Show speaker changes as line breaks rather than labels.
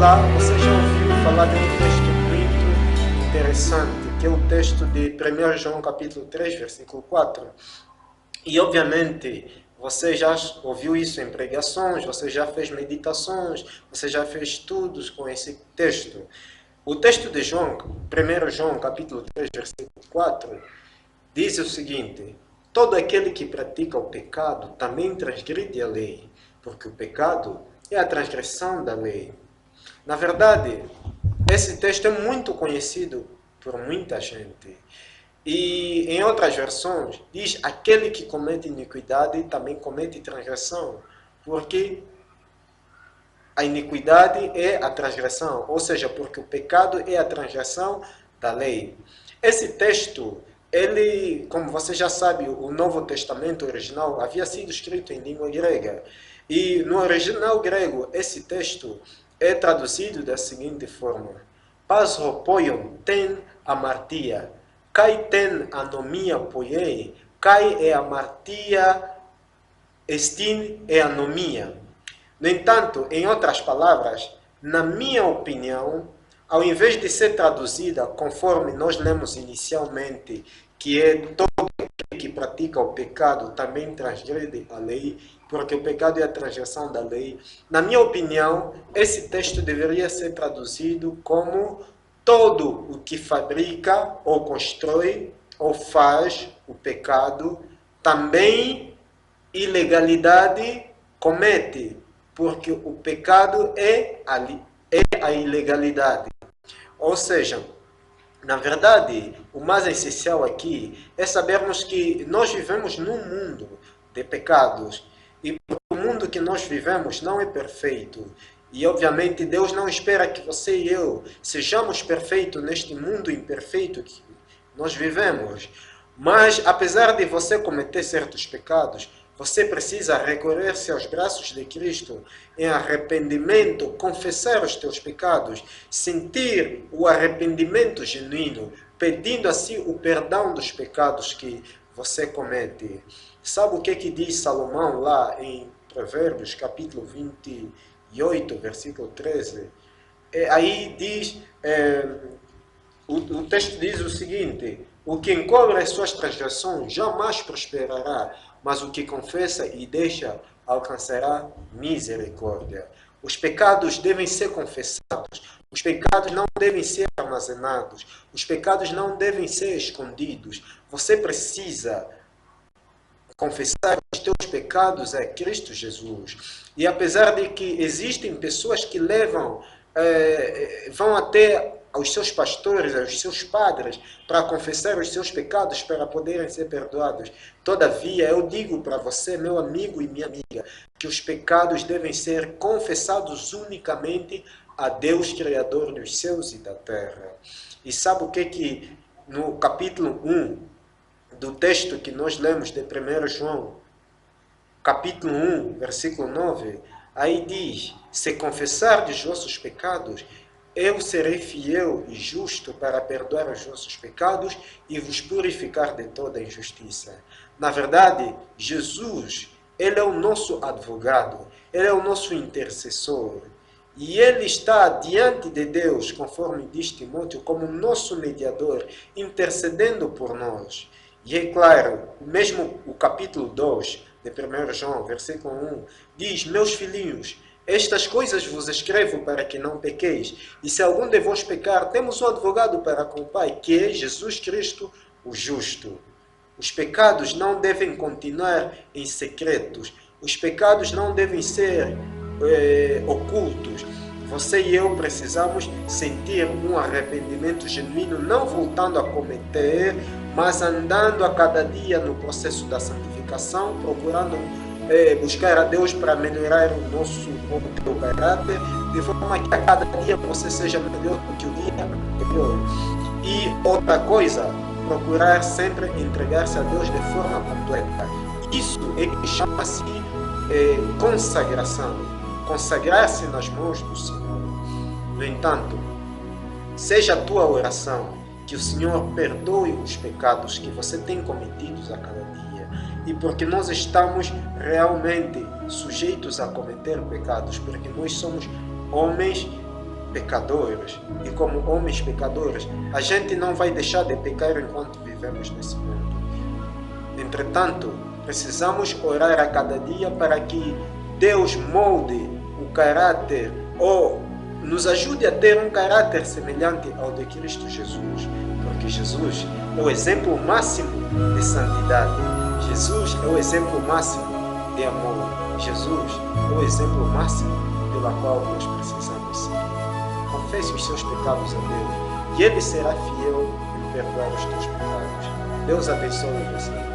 Olá, você já ouviu falar de um texto muito interessante, que é o texto de 1 João capítulo 3, versículo 4. E obviamente você já ouviu isso em pregações, você já fez meditações, você já fez estudos com esse texto. O texto de João, 1 João capítulo 3, versículo 4, diz o seguinte: todo aquele que pratica o pecado também transgride a lei, porque o pecado é a transgressão da lei. Na verdade, esse texto é muito conhecido por muita gente. E em outras versões, diz: aquele que comete iniquidade também comete transgressão, porque a iniquidade é a transgressão, ou seja, porque o pecado é a transgressão da lei. Esse texto, ele, como você já sabe, o Novo Testamento original havia sido escrito em língua grega. E no original grego, esse texto é traduzido da seguinte forma: Pas hopoion ten amartia, kai ten anomia poiei, kai e amartia estin e anomia. No entanto, em outras palavras, na minha opinião, ao invés de ser traduzida conforme nós lemos inicialmente, que é todo aquele que pratica o pecado também transgride a lei, porque o pecado é a transgressão da lei, na minha opinião, esse texto deveria ser traduzido como todo o que fabrica ou constrói ou faz o pecado também ilegalidade comete, porque o pecado é a ilegalidade. Ou seja, na verdade, o mais essencial aqui é sabermos que nós vivemos num mundo de pecados e o mundo que nós vivemos não é perfeito. E obviamente Deus não espera que você e eu sejamos perfeitos neste mundo imperfeito que nós vivemos. Mas apesar de você cometer certos pecados, você precisa recorrer-se aos braços de Cristo em arrependimento, confessar os teus pecados, sentir o arrependimento genuíno, pedindo assim o perdão dos pecados que você comete. Sabe o que diz Salomão lá em Provérbios, capítulo 28, versículo 13? Aí diz, o texto diz o seguinte: o que encobre as suas transgressões jamais prosperará, mas o que confessa e deixa alcançará misericórdia. Os pecados devem ser confessados, os pecados não devem ser armazenados, os pecados não devem ser escondidos. Você precisa confessar os teus pecados a Cristo Jesus. E apesar de que existem pessoas que vão até aos seus pastores, aos seus padres, para confessar os seus pecados, para poderem ser perdoados. Todavia, eu digo para você, meu amigo e minha amiga, que os pecados devem ser confessados unicamente a Deus, Criador dos céus e da terra. E sabe o que no capítulo 1 do texto que nós lemos de 1 João, capítulo 1, versículo 9, aí diz: se confessardes os vossos pecados, eu serei fiel e justo para perdoar os vossos pecados e vos purificar de toda injustiça. Na verdade, Jesus, ele é o nosso advogado, ele é o nosso intercessor. E ele está diante de Deus, conforme diz Timóteo, como nosso mediador, intercedendo por nós. E é claro, mesmo o capítulo 2 de 1 João, versículo 1, diz: meus filhinhos, estas coisas vos escrevo para que não pequeis. E se algum de vós pecar, temos um advogado para com o Pai, que é Jesus Cristo, o justo. Os pecados não devem continuar em secretos. Os pecados não devem ser ocultos. Você e eu precisamos sentir um arrependimento genuíno, não voltando a cometer, mas andando a cada dia no processo da santificação, procurando buscar a Deus para melhorar o nosso caráter, de forma que a cada dia você seja melhor do que o dia anterior. E outra coisa, procurar sempre entregar-se a Deus de forma completa. Isso é que chama-se consagração. Consagrar-se nas mãos do Senhor. No entanto, seja a tua oração que o Senhor perdoe os pecados que você tem cometidos a cada dia. E porque nós estamos realmente sujeitos a cometer pecados, porque nós somos homens pecadores e como homens pecadores, a gente não vai deixar de pecar enquanto vivemos nesse mundo. Entretanto, precisamos orar a cada dia para que Deus molde o caráter ou nos ajude a ter um caráter semelhante ao de Cristo Jesus, porque Jesus é o exemplo máximo de santidade. Jesus é o exemplo máximo de amor. Jesus é o exemplo máximo pela qual nós precisamos seguir. Confesse os seus pecados a Deus e Ele será fiel em perdoar os teus pecados. Deus abençoe você.